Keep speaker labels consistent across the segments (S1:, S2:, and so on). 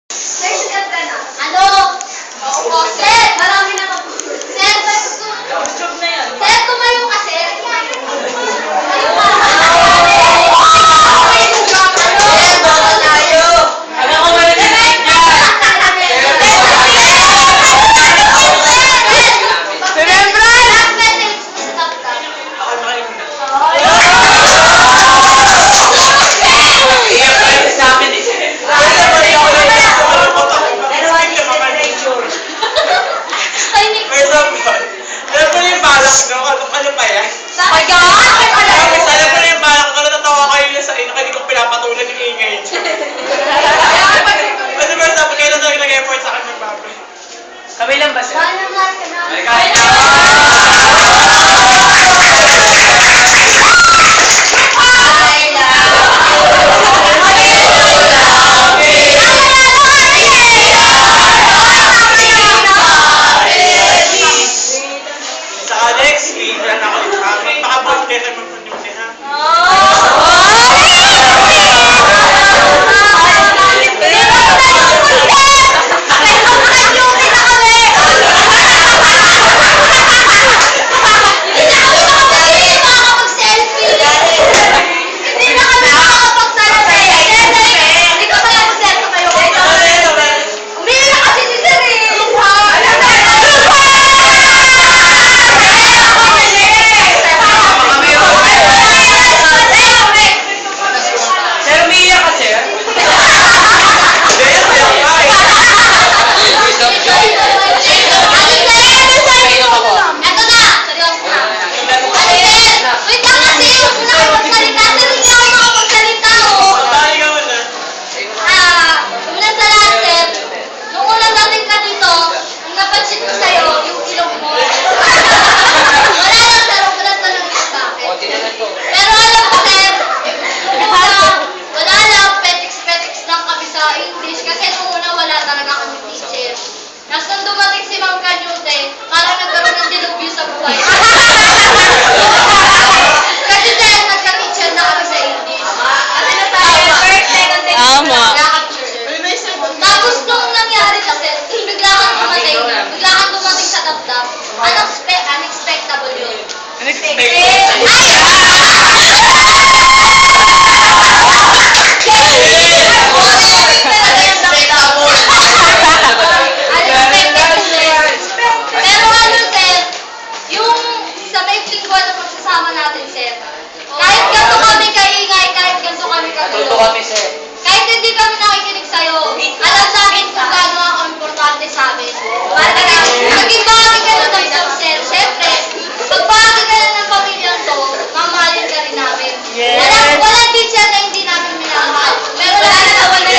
S1: Sir, sikat ka na. Ano? Oo, sir! Marami na ako. Sir,
S2: Job na yan.
S1: sir, tumayo ka, sir. Tumayo ka.
S2: Sir, baka tayo. Hanggang ko wala na niya.
S1: Sir Embran! Last message mo sa laptop.
S2: Ako makain na.
S1: Ay!
S2: Sa amin eh.
S1: Ay, Nick.
S3: First of all, alam mo na yung balak no? Ano pa yan?
S1: My God!
S3: Alam mo na yung balak ko, natatawa kayo na sa inyo, hindi ko pinapatulan yung ingay. Kasi first of all, kayo na talaga nag-effort sa akin magbabre.
S2: Kami lang ba, sir?
S1: Mahal ka na.
S3: Kahit na! Sa Alex, wala na ako. Magpaka-birthday kayo mag-duty ha.
S2: Sir, umiiyak ka, sir?
S1: Eto na! Seryoso na! Alin! Wait lang kasi! Huwag mo na kayo magsalita! Sir, hindi ako makapagsalita, oh!
S3: Patay ka mo na.
S1: Una sa lahat, sir, nung unang dating ka dito, ang napansin ko sa'yo, yung ilong mo. Wala lang, sir. Wala tanong sa akin. Pero alam ko, sir, nung una, wala lang, petiks-petiks lang kami sa English kasi nung una wala talaga kami teacher. Tapos nung dumating si Ma'am Kanyute, parang nagkaroon ng dilubyo sa buhay. Kasi sir, nagka-teacher na kami sa English. Kasi na tayo, birthday kasi nag-capture. Tapos nung nangyari kasi, bigla kang dumating sa dapdap. Unexpectable yun. Pero ano, sir, yung sa maikling buwan na pagsasama natin, sir, kahit ganito kami kaingay, kahit ganito kami
S2: Natuto
S1: kagulo,
S2: kami, sir.
S1: kahit hindi kami nakikinig sa'yo, alam namin kung gaano ako importante sa amin. Para maging bahagi ka na ng isang sir, syempre, pag bahagi ka na ng pamilyang to, mamahalin ka rin namin. Walang teacher na hindi namin minamahal. Pero wala na kayo kapili.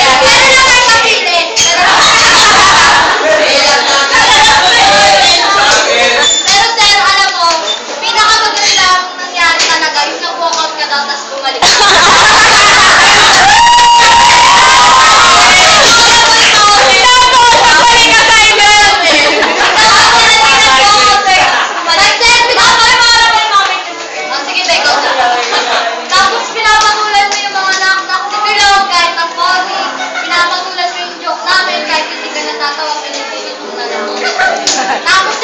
S1: Pero sir, alam mo, pinakamagandang nangyari talaga, yung nag-walk out ka daw, tapos bumalik ka. Sige, be, ikaw na. Tapos pinapatulan mo yung mga knock-knock ni Bilog, kahit ang funny. Pinapatulan mo yung joke namin, kahit hindi ka natatawa, pinipinit mo na lang. Tapos